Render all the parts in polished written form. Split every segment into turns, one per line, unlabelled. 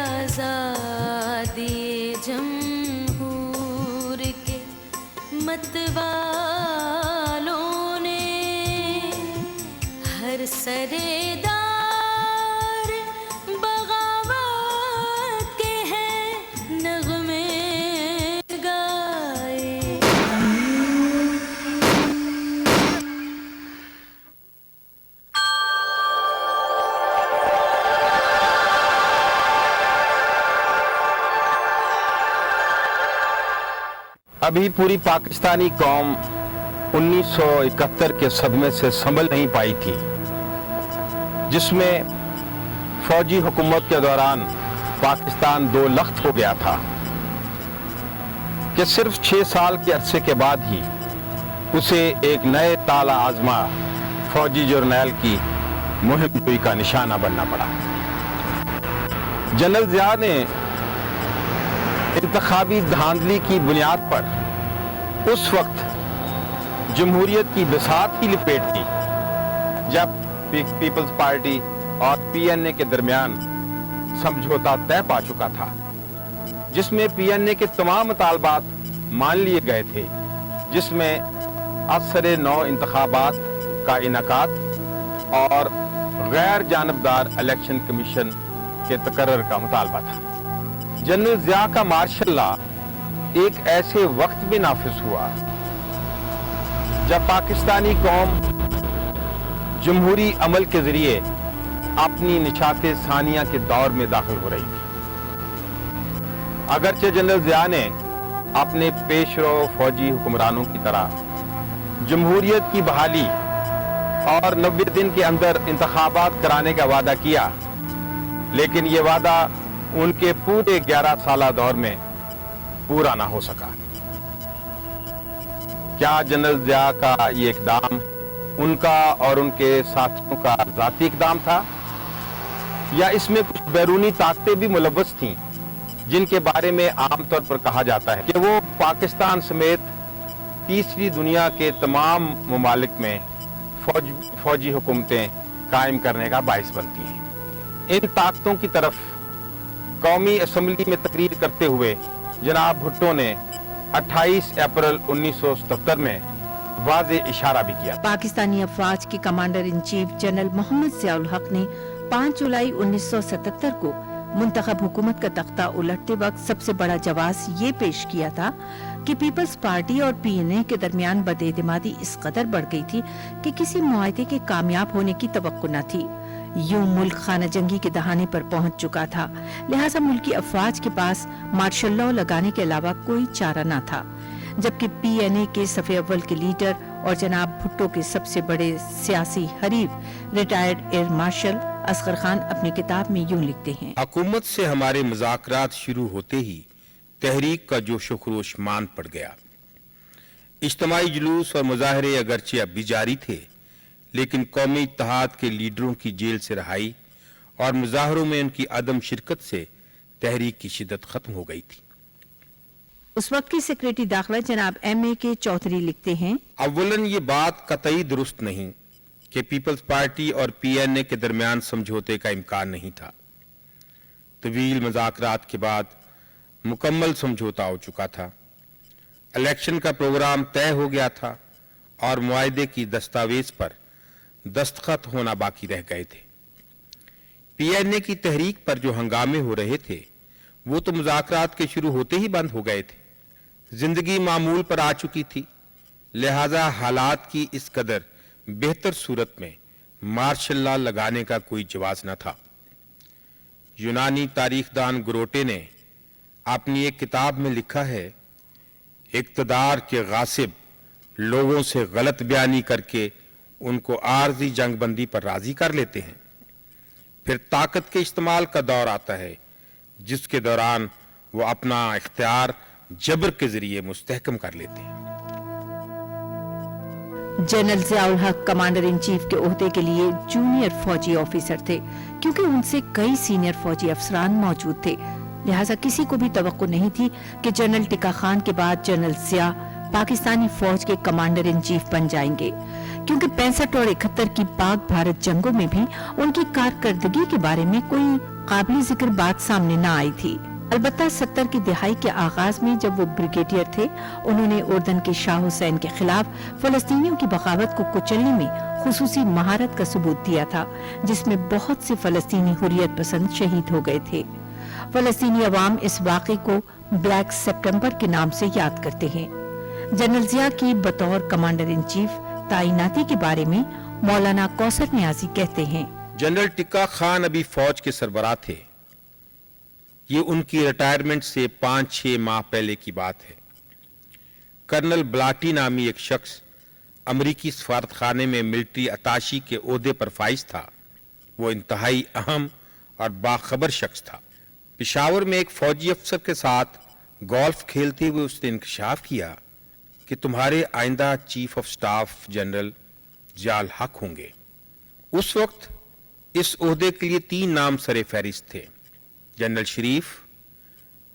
आजादी जमहूर के मतवालों ने हर सरेदार बगावत के हैं नगमे गाए।
अभी पूरी पाकिस्तानी कौम 1971 के सदमे से संभल नहीं पाई थी, जिसमें फौजी हुकूमत के दौरान पाकिस्तान दो लख्त हो गया था कि सिर्फ 6 साल के अरसे के बाद ही उसे एक नए ताला आजमा फौजी जर्नैल की मुहिम जोई का निशाना बनना पड़ा। जनरल ज़िया ने इंतखाबी धांधली की बुनियाद पर उस वक्त जमहूरियत की बिसात ही लपेट दी जब पीपल्स पार्टी और पीएनए के दरमियान समझौता तय पा चुका था, जिसमें पीएनए के तमाम मुतालबात मान लिए गए थे, जिसमें असरे नौ इंतखाबात का इनकाद और गैर जानबदार इलेक्शन कमीशन के तकर्रर का मुतालबा था। जनरल ज़िया का मार्शल लॉ एक ऐसे वक्त में नाफिज हुआ जब पाकिस्तानी कौम जमहूरी अमल के जरिए अपनी निशाते सानिया के दौर में दाखिल हो रही थी। अगरचे जनरल ज़िया ने अपने पेशरो फौजी हुक्मरानों की तरह जमहूरियत की बहाली और 90 दिन के अंदर इंतखाबात कराने का वादा किया, लेकिन ये वादा उनके पूरे 11 साला दौर में पूरा ना हो सका। क्या जनरल ज़िया का ये इकदाम उनका और उनके साथियों का ज़ाती इकदाम था, या इसमें कुछ बैरूनी ताकतें भी मुलव्वस थीं, जिनके बारे में आमतौर पर कहा जाता है कि वो पाकिस्तान समेत तीसरी दुनिया के तमाम ममालिक में फौजी हुकूमतें कायम करने का बाइस बनती हैं। इन ताकतों की तरफ कौमी असम्बली में तकरीर करते हुए जनाब भुट्टो ने 28 अप्रैल 1977 में वाज़े इशारा भी किया।
पाकिस्तानी अफवाज के commander in chief general Mohammad Ziaul Haq ने 5 जुलाई 1977 को मुंतखब हुकूमत का तख्ता उलटते वक्त सबसे बड़ा जवाब ये पेश किया था कि पीपल्स पार्टी और पीएनए के दरमियान बदएतमादी इस कदर बढ़ गई थी कि किसी मुआहदे के कामयाब होने की तवक्को न थी। यूं मुल्क खाना जंगी के दहाने पर पहुंच चुका था, लिहाजा मुल्की अफवाज के पास मार्शल लॉ लगाने के अलावा कोई चारा न था। जबकि पीएनए के सफ़े अव्वल के लीडर और जनाब भुट्टो के सबसे बड़े सियासी हरीफ retired air marshal Asghar Khan अपनी किताब में यूं लिखते हैं,
हुकूमत से हमारे मुज़ाकरात शुरू होते ही तहरीक का जोशो खरोश मान पड़ गया। इज्तिमाई जुलूस और मुजाहरे अगरचे अब भी जारी थे, लेकिन कौमी इत्तेहाद के लीडरों की जेल से रहाई और मुजाहरों में उनकी अदम शिरकत से तहरीक की शिद्दत खत्म हो गई थी।
उस वक्त की सेक्रेटरी दाखिला जनाब एम.ए. के चौधरी लिखते हैं,
अव्वलन ये बात कतई दुरुस्त नहीं कि पीपल्स पार्टी और पीएनए के दरमियान समझौते का इम्कान नहीं था। तवील मुज़ाकरात के बाद मुकम्मल समझौता हो चुका था, इलेक्शन का प्रोग्राम तय हो गया था और मुआहदे की दस्तावेज पर दस्तखत होना बाकी रह गए थे। पीएनए की तहरीक पर जो हंगामे हो रहे थे वो तो मुज़ाकरात के शुरू होते ही बंद हो गए थे। जिंदगी मामूल पर आ चुकी थी, लिहाजा हालात की इस कदर बेहतर सूरत में मार्शल लॉ लगाने का कोई जवाब न था। यूनानी तारीखदान ग्रोटे ने अपनी एक किताब में लिखा है, इक़्तिदार के गासिब लोगों से गलत बयानी करके उनको आर्जी जंगबंदी पर राजी कर लेते हैं, फिर ताकत के इस्तेमाल का दौर आता है जिसके दौरान वो अपना इख्तियार जबर के जरिए मुस्तहकम कर लेते हैं।
जनरल ज़ियाउल हक कमांडर इन चीफ के ओहदे के लिए जूनियर फौजी ऑफिसर थे, क्योंकि उनसे कई सीनियर फौजी अफसरान मौजूद थे। लिहाजा किसी को भी तवक्को नहीं थी कि जनरल टिक्का खान के बाद जनरल ज़िया पाकिस्तानी फौज के कमांडर इन चीफ बन जाएंगे, क्योंकि 65 और 71 की पाक भारत जंगों में भी उनकी कारकर्दगी के बारे में कोई काबिल जिक्र बात सामने न आई थी। अलबत्ता 70 की दिहाई के आगाज में जब वो ब्रिगेडियर थे, उन्होंने उर्दन के शाह हुसैन के खिलाफ फलस्तीनियों की बगावत को कुचलने में खुसूसी महारत का सबूत दिया था, जिसमें बहुत से फलस्तीनी हुर्रियत पसंद शहीद हो गए थे। फलस्तीनी अवाम इस वाक़े को ब्लैक सितंबर के नाम से याद करते हैं। जनरल जिया की बतौर कमांडर इन चीफ तैनाती के बारे में मौलाना कौसर नियाजी कहते हैं,
जनरल टिक्का खान अभी फौज के सरबराह थे। ये उनकी रिटायरमेंट से 5-6 माह पहले की बात है। कर्नल ब्लाटी नामी एक शख्स अमरीकी सफारतखाने में मिलिट्री अताशी के ओहदे पर फाइज था। वो इंतहाई अहम और बाखबर शख्स था। पेशावर में एक फौजी अफसर के साथ गोल्फ खेलते हुए उसने इंकशाफ किया कि तुम्हारे आइंदा chief of staff general Ziaul हक होंगे। उस वक्त इस ओहदे के लिए 3 नाम सरे फहरिस्त थे, जनरल शरीफ,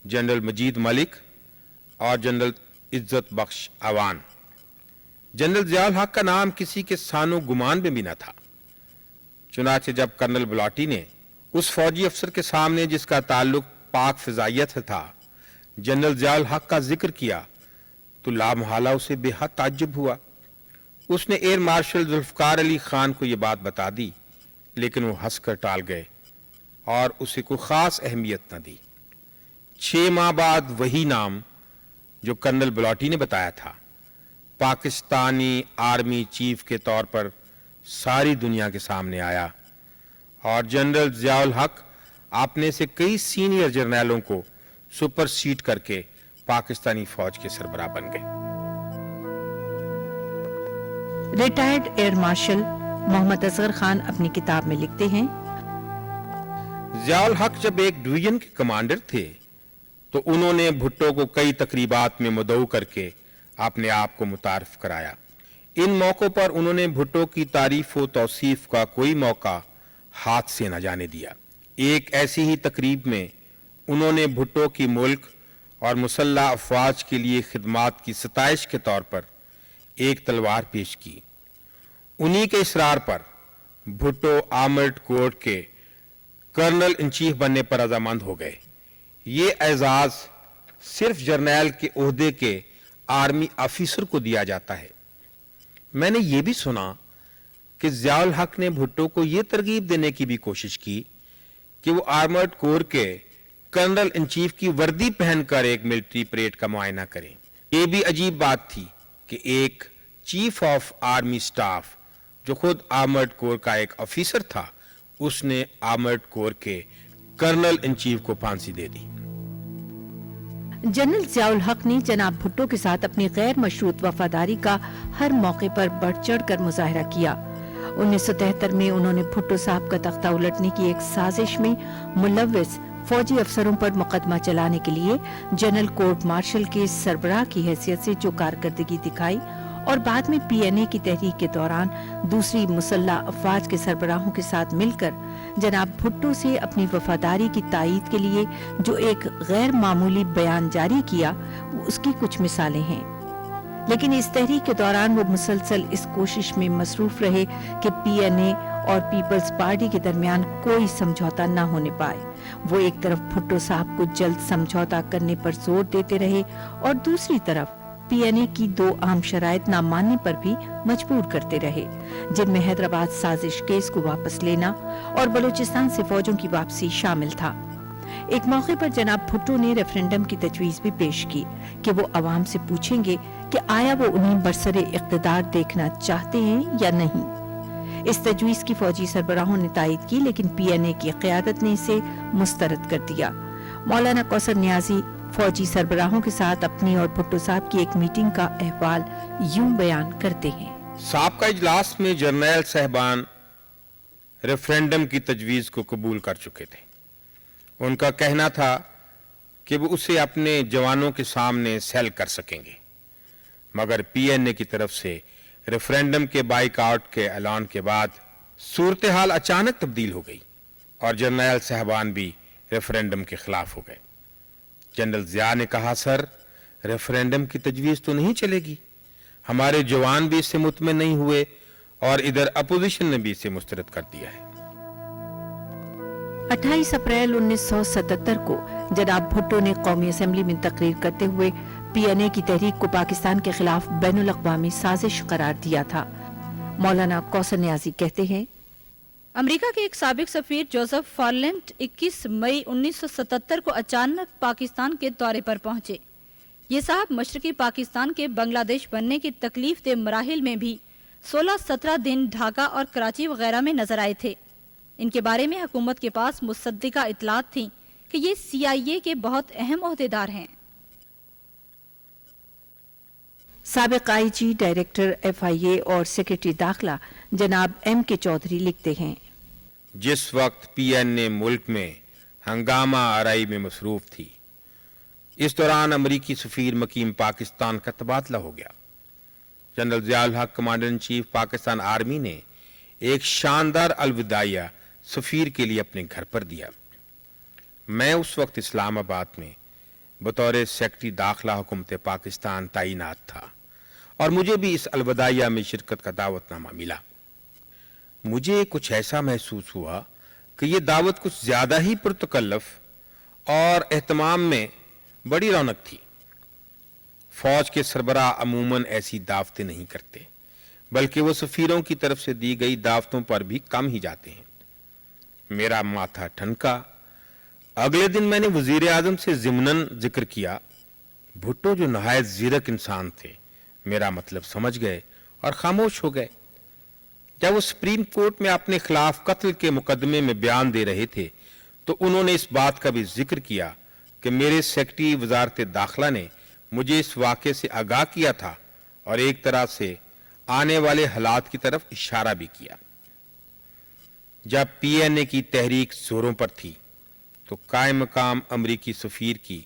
जनरल मजीद मलिक और जनरल इज्जत बख्श अवान। जनरल जियाउल हक का नाम किसी के सानो गुमान में भी न था। चुनाचे जब कर्नल ब्लाटी ने उस फौजी अफसर के सामने, जिसका ताल्लुक पाक फिजाइयत से था, जनरल जियाउल हक का जिक्र किया तो लामहाला उसे बेहद ताज्जुब हुआ। उसने एयर मार्शल जुल्फकार अली खान को यह बात बता दी, लेकिन वो हंसकर टाल गए और उसे कोई खास अहमियत न दी। 6 माह बाद वही नाम जो कर्नल ब्लाटी ने बताया था, पाकिस्तानी आर्मी चीफ के तौर पर सारी दुनिया के सामने आया और जनरल जियाउल हक आपने से कई सीनियर जर्नैलों को सुपरसीड करके पाकिस्तानी फौज के सरबराह बन गए।
Retired air marshal Mohammad Asghar Khan अपनी किताब में लिखते हैं,
जियाउल हक जब एक डिवीजन के कमांडर थे तो उन्होंने भुट्टो को कई तकरीबात में मदऊ करके अपने आप को मुतारिफ कराया। इन मौकों पर उन्होंने भुट्टो की तारीफ व तौसीफ का कोई मौका हाथ से न जाने दिया। एक ऐसी ही तकरीब में उन्होंने भुट्टो की मुल्क और मुसल्लह अफवाज के लिए खिदमात की सताइश के तौर पर एक तलवार पेश की। उन्हीं के इसरार पर भुट्टो आर्मर्ड कोर के कर्नल इन चीफ बनने पर रजामंद हो गए। ये एजाज सिर्फ जर्नैल के ओहदे के आर्मी ऑफिसर को दिया जाता है। मैंने ये भी सुना कि जियाउल हक ने भुट्टो को यह तरगीब देने की भी कोशिश की कि वो आर्मर्ड कोर के कर्नल इन चीफ की वर्दी पहनकर एक मिलिट्री परेड का मुआयना करें। यह भी अजीब बात थी कि एक चीफ ऑफ आर्मी स्टाफ जो खुद आर्मर्ड कोर का एक ऑफिसर था, उसने आर्मर्ड कोर के कर्नल इन चीफ को फांसी दे दी।
जनरल जियाउल हक ने जनाब भुट्टो के साथ अपनी गैर मशरूत वफादारी का हर मौके पर बढ़ चढ़ कर मुजाहरा किया। 1973 में उन्होंने भुट्टो साहब का तख्ता उलटने की एक साजिश में मुलव्विस फौजी अफसरों पर मुकदमा चलाने के लिए जनरल कोर्ट मार्शल के सरबराह की हैसियत से जो कारकर्दगी दिखाई और बाद में पीएनए की तहरीक के दौरान दूसरी मुसल्लह अफवाज के सरबराहों के साथ मिलकर जनाब भुट्टो से अपनी वफादारी की तायीद के लिए जो एक गैर मामूली बयान जारी किया, उसकी कुछ मिसालें हैं। लेकिन इस तहरीक के दौरान वो मुसलसल इस कोशिश में मसरूफ रहे कि पीएनए और पीपल्स पार्टी के दरमियान कोई समझौता न होने पाए। वो एक तरफ भुट्टो साहब को जल्द समझौता करने पर जोर देते रहे और दूसरी तरफ पीएनए की 2 अहम शराइत न मानने पर भी मजबूर करते रहे, जिनमें हैदराबाद साजिश केस को वापस लेना और बलूचिस्तान से फौजों की वापसी शामिल था। एक मौके पर जनाब भुट्टो ने रेफरेंडम की तजवीज भी पेश की कि वो अवाम से पूछेंगे कि आया वो उन्हें बरसरे इख्तिदार देखना चाहते हैं या नहीं। इस तजवीज की फौजी सरबराहों ने तायद की, लेकिन पीएनए की क़यादत ने इसे मुस्तरद कर दिया। मौलाना कौसर नियाजी फौजी सरबराहों के साथ अपनी और भुट्टो साहब की एक मीटिंग का अहवाल यूं बयान करते हैं।
साबका इजलास में जर्नैल साहबान रेफरेंडम की तजवीज को कबूल कर चुके थे। उनका कहना था कि वो उसे अपने जवानों के सामने सेल कर सकेंगे, मगर पीएनए की तरफ से रेफरेंडम के बाइकआउट के ऐलान के बाद सूरत हाल अचानक तब्दील हो गई और जर्नैल साहबान भी रेफरेंडम के खिलाफ हो गए। जनरल जिया ने कहा, सर रेफरेंडम की तजवीज तो नहीं चलेगी, हमारे जवान भी इससे मुतमिन नहीं हुए और इधर अपोजिशन ने भी इसे मुस्तरद कर दिया है।
28 अप्रैल 1977 को जनाब भुट्टो ने कौमी असेंबली में तकरीर करते हुए पीएनए की तहरीक को पाकिस्तान के खिलाफ बैनुल अक़वामी साजिश करार दिया था। मौलाना कौसर नियाज़ी कहते हैं,
अमेरिका के एक साबिक सफीर जोसेफ फॉरलैंड 21 मई 1977 को अचानक पाकिस्तान के दौरे पर पहुंचे। ये साहब मशरकी पाकिस्तान के बांग्लादेश बनने की तकलीफ दे मराहिल में भी 16-17 दिन ढाका और कराची वगैरह में नजर आए थे। इनके बारे में हुकूमत के पास मुसद्दिका इतलात थी कि ये CIA के बहुत अहम ओहदेदार हैं।
साबिक IG डायरेक्टर FIA और सेक्रेटरी दाखिला जनाब M.K. चौधरी लिखते हैं,
जिस वक्त PNA मुल्क में हंगामा आराई में मसरूफ थी, इस दौरान अमरीकी सफीर मकीम पाकिस्तान का तबादला हो गया। जनरल ज़ियाउल हक commander in chief Pakistan army ने एक शानदार अलविदाइया सफीर के लिए अपने घर पर दिया। मैं उस वक्त इस्लामाबाद में बतौर सेक्रेटरी दाखिला हुकूमत पाकिस्तान तैनात था और मुझे भी इस अलविदाइया में शिरकत का दावतनामा मिला। मुझे कुछ ऐसा महसूस हुआ कि ये दावत कुछ ज्यादा ही पुरतकल्लफ और एहतमाम में बड़ी रौनक थी। फौज के सरबराह अमूमन ऐसी दावतें नहीं करते, बल्कि वो सफीरों की तरफ से दी गई दावतों पर भी कम ही जाते हैं। मेरा माथा ठनका। अगले दिन मैंने वजीर आजम से ज़िमनन जिक्र किया। भुट्टो जो नहायत ज़ीरक इंसान थे, मेरा मतलब समझ गए और खामोश हो गए। जब वो सुप्रीम कोर्ट में अपने खिलाफ कत्ल के मुकदमे में बयान दे रहे थे तो उन्होंने इस बात का भी जिक्र किया कि मेरे सेक्रेटरी वजारत दाखिला ने मुझे इस वाक़े से आगाह किया था और एक तरह से आने वाले हालात की तरफ इशारा भी किया। जब PNA की तहरीक जोरों पर थी तो कायम मकाम अमरीकी सफीर की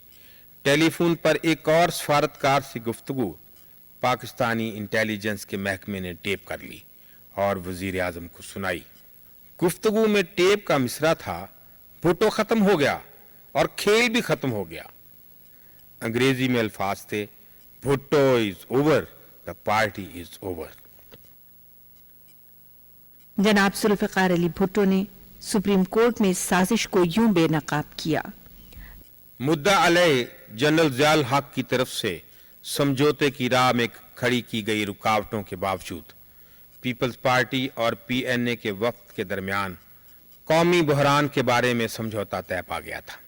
टेलीफोन पर एक और सफारतकार से गुफ्तगू पाकिस्तानी इंटेलिजेंस के महकमे ने टेप कर ली और वजीर आजम को सुनाई। गुफ्तगू में टेप का मिसरा था, भुट्टो खत्म हो गया और खेल भी खत्म हो गया। अंग्रेजी में अल्फाज थे, Bhutto is over, the party is over.
जनाब जुल्फ़िकार अली भुट्टो ने सुप्रीम कोर्ट में इस साजिश को यूं बेनकाब किया।
मुद्दा अलैह जनरल ज़ियाउल हक की तरफ से समझौते की राह में खड़ी की गई रुकावटों के बावजूद पीपल्स पार्टी और PNA के वफ्द के दरमियान कौमी बहरान के बारे में समझौता तय पा गया था।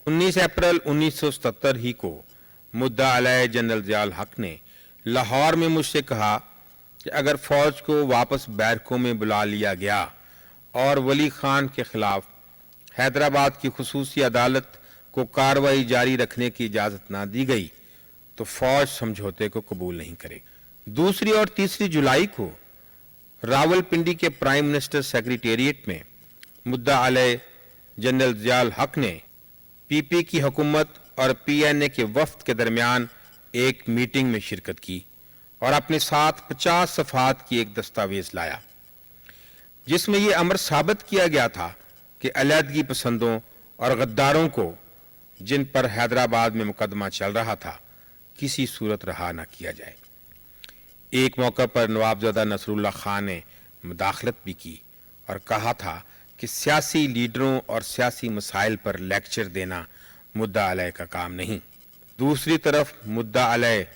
19 अप्रैल 1977 ही को मुद्दा अलैह जनरल ज़ियाउल हक ने लाहौर में मुझसे कहा कि अगर फौज को वापस बैरकों में बुला लिया गया और वली खान के खिलाफ हैदराबाद की खुसूसी अदालत को कार्रवाई जारी रखने की इजाजत ना दी गई तो फौज समझौते को कबूल नहीं करेगी। 2 और 3 जुलाई को रावलपिंडी के प्राइम मिनिस्टर सेक्रेटेरिएट में मुद्दा अलैह जनरल ज़ियाउल हक ने PP की हुकूमत और PNA के वफ्द के दरमियान एक मीटिंग में शिरकत की और अपने साथ 50 सफ़हात की एक दस्तावेज लाया, जिसमें यह अमर साबित किया गया था कि अलहदगी पसंदों और गद्दारों को, जिन पर हैदराबाद में मुकदमा चल रहा था, किसी सूरत रहा न किया जाए। एक मौका पर नवाबजादा नसरुल्लाह खान ने मुदाखलत भी की और कहा था कि सियासी लीडरों और सियासी मसाइल पर लेक्चर देना मुद्दा अलैह का काम नहीं। दूसरी तरफ मुद्दा अलैह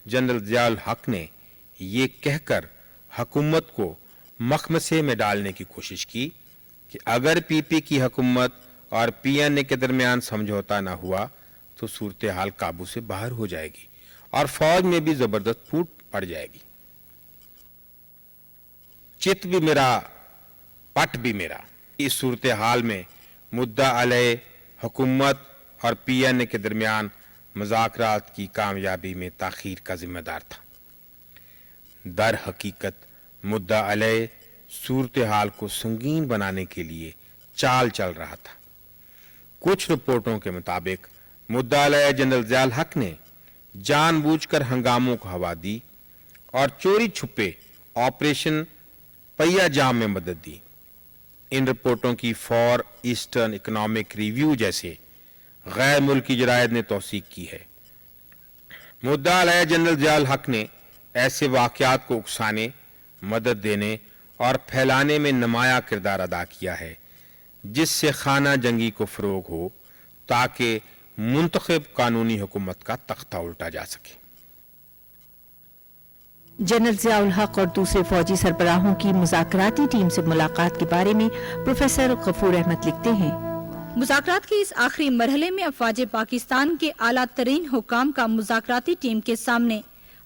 जनरल ज़ियाउल हक ने ये कहकर हुकूमत को मखमसे में डालने की कोशिश की कि अगर PP की हुकूमत और PNA के दरमियान समझौता न हुआ तो सूरत हाल काबू से बाहर हो जाएगी और फौज में भी जबरदस्त फूट पड़ जाएगी। चित भी मेरा, पट भी मेरा। इस सूरत हाल में मुद्दा अलैह हुकूमत और PNA के दरमियान मुज़ाकरात की कामयाबी में ताख़ीर का जिम्मेदार था। दर हकीकत मुद्दा अलैह सूरत हाल को संगीन बनाने के लिए चाल चल रहा था। कुछ रिपोर्टों के मुताबिक मुद्दा अलैह जनरल ज़ियाउल हक ने जानबूझकर हंगामों को हवा दी और चोरी छुपे ऑपरेशन पहिया जाम में मदद दी। इन रिपोर्टों की फॉर ईस्टर्न इकोनॉमिक रिव्यू जैसे गैर मुल्की जरायद ने तौसीक की है। मुद्दा अलैह जनरल ज़ियाउल हक ने ऐसे वाक़यात को उकसाने, मदद देने और फैलाने में नुमाया किरदार अदा किया है جس سے خانہ جنگی کو فروغ ہو تاکہ منتخب قانونی حکومت کا تختہ الٹا جا سکے۔
جنرل ضیاء الحق اور دوسرے فوجی سربراہوں کی مذاکراتی ٹیم سے ملاقات کے بارے میں پروفیسر غفور احمد لکھتے ہیں،
مذاکرات کے اس آخری مرحلے میں افواج پاکستان کے اعلیٰ ترین حکام کا مذاکراتی ٹیم کے سامنے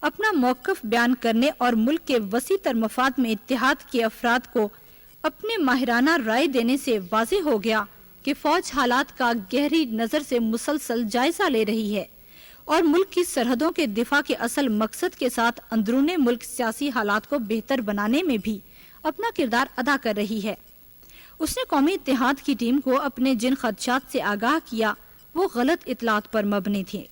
اپنا موقف بیان کرنے اور ملک کے وسیع تر مفاد میں اتحاد کے افراد کو اپنے ماہرانہ رائے دینے سے واضح ہو گیا کہ فوج حالات کا گہری نظر سے مسلسل جائزہ لے رہی ہے اور ملک کی سرحدوں کے دفاع کے اصل مقصد کے ساتھ اندرون ملک سیاسی حالات کو بہتر بنانے میں بھی اپنا کردار ادا کر رہی ہے۔ اس نے قومی اتحاد کی ٹیم کو اپنے جن خدشات سے آگاہ کیا وہ غلط اطلاعات پر مبنی تھے۔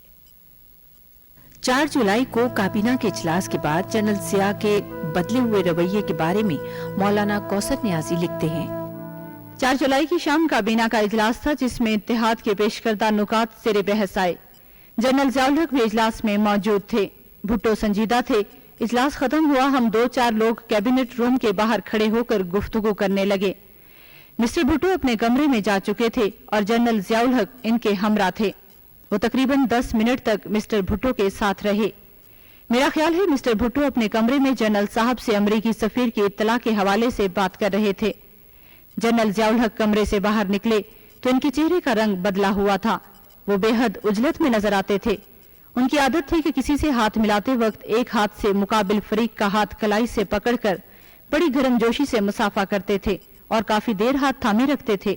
4 جولائی کو کابینہ کے اجلاس کے بعد جنرل ضیاء کے بدلے ہوئے رویے کے بارے میں مولانا کوثر نیازی لکھتے ہیں،
4 جولائی کی شام کابینہ کا اجلاس تھا جس میں اتحاد کے پیش کردہ نکات زیر بحث آئے۔ جنرل ضیاء الحق بھی اجلاس میں موجود تھے۔ بھٹو سنجیدہ تھے۔ اجلاس ختم ہوا، ہم 2-4 لوگ کیبنٹ روم کے باہر کھڑے ہو کر گفتگو کرنے لگے۔ مسٹر بھٹو اپنے کمرے میں جا چکے تھے اور جنرل ضیاء الحق ان کے ہمراہ تھے۔ وہ تقریباً 10 منٹ تک مسٹر بھٹو کے ساتھ رہے۔ میرا خیال ہے مسٹر بھٹو اپنے کمرے میں جنرل صاحب سے امریکی سفیر کی اطلاع کے حوالے سے بات کر رہے تھے۔ جنرل ضیاء الحق کمرے سے باہر نکلے تو ان کے چہرے کا رنگ بدلا ہوا تھا، وہ بے حد عجلت میں نظر آتے تھے۔ ان کی عادت تھی کہ کسی سے ہاتھ ملاتے وقت ایک ہاتھ سے مقابل فریق کا ہاتھ کلائی سے پکڑ کر بڑی گرم جوشی سے مصافحہ کرتے تھے اور کافی دیر ہاتھ تھامے رکھتے تھے۔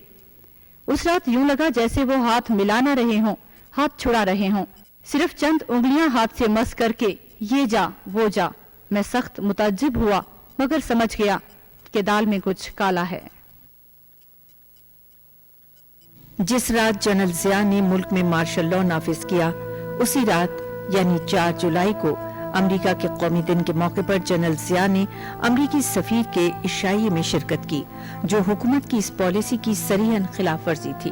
اس رات یوں لگا جیسے وہ ہاتھ ملا نہ رہے ہوں، ہاتھ چھڑا رہے ہوں، صرف چند انگلیاں ہاتھ سے مس کر کے یہ جا وہ جا۔ میں سخت متعجب ہوا مگر سمجھ گیا کہ دال میں کچھ کالا ہے۔
جس رات جنرل ضیاء نے ملک میں مارشل لاء نافذ کیا، اسی رات یعنی 4 جولائی کو امریکہ کے قومی دن کے موقع پر جنرل ضیاء نے امریکی سفیر کے عشائیے میں شرکت کی، جو حکومت کی اس پالیسی کی صریحاً خلاف ورزی تھی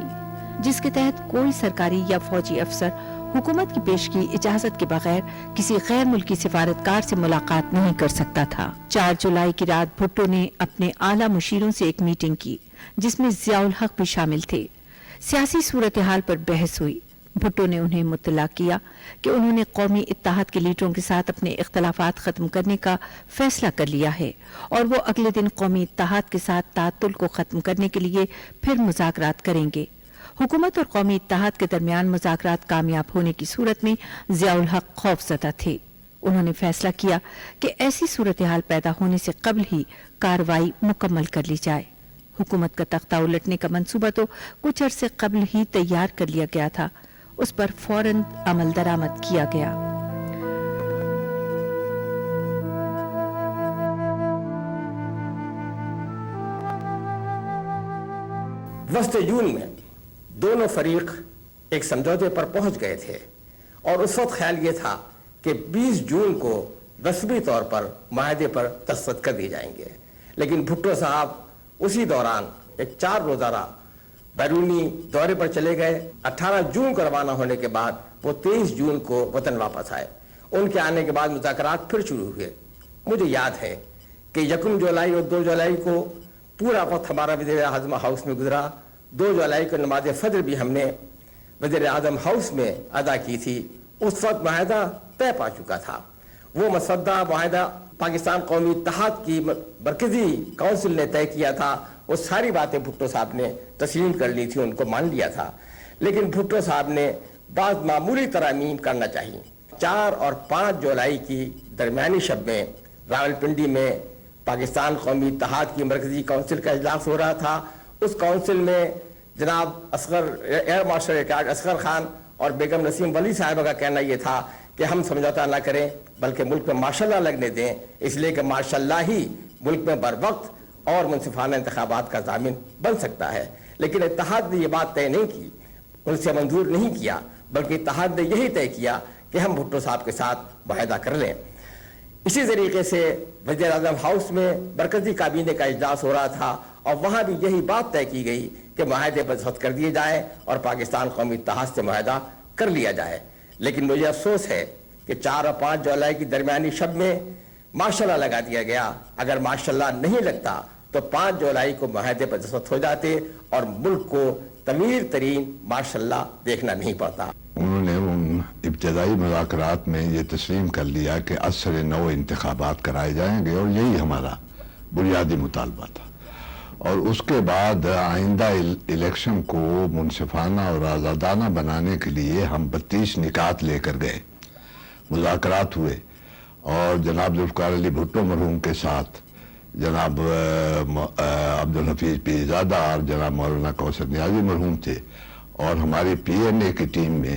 جس کے تحت کوئی سرکاری یا فوجی افسر حکومت کی پیش کی اجازت کے بغیر کسی غیر ملکی سفارتکار سے ملاقات نہیں کر سکتا تھا۔ 4 جولائی کی رات بھٹو نے اپنے اعلیٰ مشیروں سے ایک میٹنگ کی جس میں ضیاء الحق بھی شامل تھے۔ سیاسی صورتحال پر بحث ہوئی۔ بھٹو نے انہیں مطلع کیا کہ انہوں نے قومی اتحاد کے لیڈروں کے ساتھ اپنے اختلافات ختم کرنے کا فیصلہ کر لیا ہے اور وہ اگلے دن قومی اتحاد کے ساتھ تعطل کو ختم کرنے کے لیے پھر مذاکرات کریں گے۔ حکومت اور قومی اتحاد کے درمیان مذاکرات کامیاب ہونے کی صورت میں ضیاء الحق خوف زدہ تھے۔ انہوں نے فیصلہ کیا کہ ایسی صورتحال پیدا ہونے سے قبل ہی کارروائی مکمل کر لی جائے۔ حکومت کا تختہ الٹنے کا منصوبہ تو کچھ عرصے قبل ہی تیار کر لیا گیا تھا، اس پر فوراً عمل درآمد کیا گیا۔
وسط جون میں دونوں فریق ایک سمجھوتے پر پہنچ گئے تھے اور اس وقت خیال یہ تھا کہ 20 جون کو رسمی طور پر معاہدے پر دستخط کر دیے جائیں گے، لیکن بھٹو صاحب اسی دوران ایک 4 روزہ بیرونی دورے پر چلے گئے۔ 18 جون کو روانہ ہونے کے بعد وہ 23 جون کو وطن واپس آئے۔ ان کے آنے کے بعد مذاکرات پھر شروع ہوئے۔ مجھے یاد ہے کہ 1 جولائی اور 2 جولائی کو پورا وقت ہمارا وزیر اعظم ہاؤس میں گزرا۔ 2 جولائی کو نماز فجر بھی ہم نے وزیر اعظم ہاؤس میں ادا کی تھی۔ اس وقت معاہدہ طے پا چکا تھا۔ وہ مسودہ معاہدہ پاکستان قومی اتحاد کی مرکزی کونسل نے طے کیا تھا۔ وہ ساری باتیں بھٹو صاحب نے تسلیم کر لی تھی، ان کو مان لیا تھا، لیکن بھٹو صاحب نے بعض معمولی ترامیم کرنا چاہیے۔ 4 اور 5 جولائی کی درمیانی شب میں راولپنڈی میں پاکستان قومی اتحاد کی مرکزی کونسل کا اجلاس ہو رہا تھا۔ اس کونسل میں جناب air marshal retired Asghar Khan اور بیگم نسیم ولی صاحبہ کا کہنا یہ تھا کہ ہم سمجھوتا نہ کریں بلکہ ملک میں مارشل لا لگنے دیں، اس لیے کہ مارشل لا ہی ملک میں بر وقت اور منصفانہ انتخابات کا ضامن بن سکتا ہے۔ لیکن اتحاد نے یہ بات طے نہیں کی، ان سے منظور نہیں کیا، بلکہ اتحاد نے یہی طے کیا کہ ہم بھٹو صاحب کے ساتھ معاہدہ کر لیں۔ اسی طریقے سے وزیر اعظم ہاؤس میں مرکزی کابینہ کا اجلاس ہو رہا تھا اور وہاں بھی یہی بات طے کی گئی کہ معاہدے پر دستخط کر دیے جائیں اور پاکستان قومی اتحاد سے معاہدہ کر لیا جائے۔ لیکن مجھے افسوس ہے کہ 4 اور 5 جولائی کی درمیانی شب میں ماشاء اللہ لگا دیا گیا۔ اگر ماشاء اللہ نہیں لگتا تو 5 جولائی کو معاہدے پر دستخط ہو جاتے اور ملک کو تعمیر ترین ماشاء اللہ دیکھنا نہیں پڑتا۔
انہوں نے ان ابتدائی مذاکرات میں یہ تسلیم کر لیا کہ عصر نو انتخابات کرائے جائیں گے، اور یہی ہمارا بنیادی مطالبہ تھا۔ اور اس کے بعد آئندہ الیکشن کو منصفانہ اور آزادانہ بنانے کے لیے ہم 32 نکات لے کر گئے، مذاکرات ہوئے، اور جناب ذوالفقار علی بھٹو مرحوم کے ساتھ جناب عبدالحفیظ پیرزادہ اور جناب مولانا کوثر نیازی مرحوم تھے، اور ہماری PNA کی ٹیم میں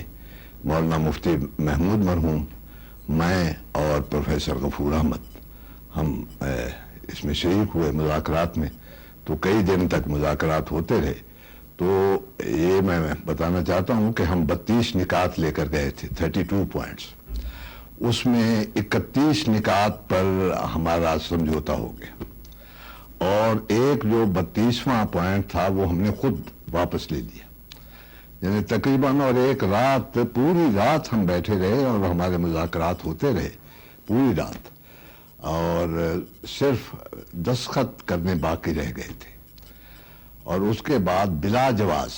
مولانا مفتی محمود مرحوم، میں اور پروفیسر غفور احمد، ہم اس میں شریک ہوئے مذاکرات میں۔ تو کئی دن تک مذاکرات ہوتے رہے۔ تو یہ میں بتانا چاہتا ہوں کہ ہم 32 نکات لے کر گئے تھے، 32 پوائنٹس، اس میں 31 نکات پر ہمارا سمجھوتا ہو گیا، اور ایک جو 32واں پوائنٹ تھا وہ ہم نے خود واپس لے لیا، یعنی تقریباً اور ایک رات، پوری رات ہم بیٹھے رہے اور ہمارے مذاکرات ہوتے رہے پوری رات، اور صرف دستخط کرنے باقی رہ گئے تھے، اور اس کے بعد بلا جواز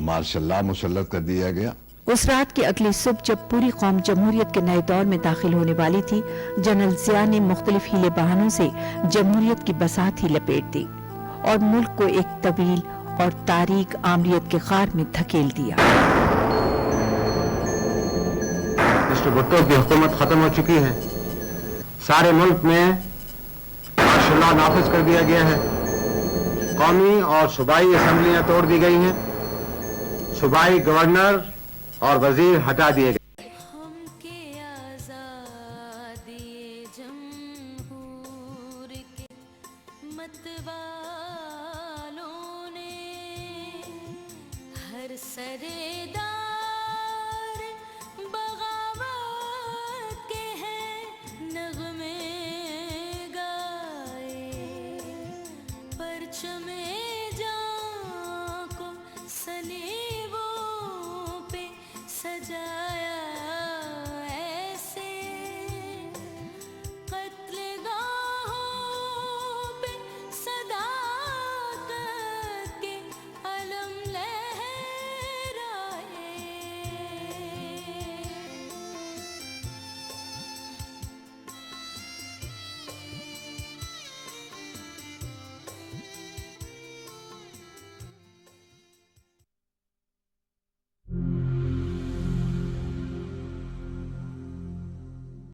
مارشل لا مسلط کر دیا گیا۔
اس رات کی اگلی صبح جب پوری قوم جمہوریت کے نئے دور میں داخل ہونے والی تھی، جنرل ضیاء نے مختلف ہیلے بہانوں سے جمہوریت کی بساط ہی لپیٹ دی اور ملک کو ایک طویل اور تاریک آمریت کے غار میں دھکیل دیا۔
مسٹر بھٹو کی حکومت ختم ہو چکی ہے، سارے ملک میں مارشل لا نافذ کر دیا گیا ہے، قومی اور صوبائی اسمبلیاں توڑ دی گئی ہیں، صوبائی گورنر اور وزیر ہٹا دیے گئے۔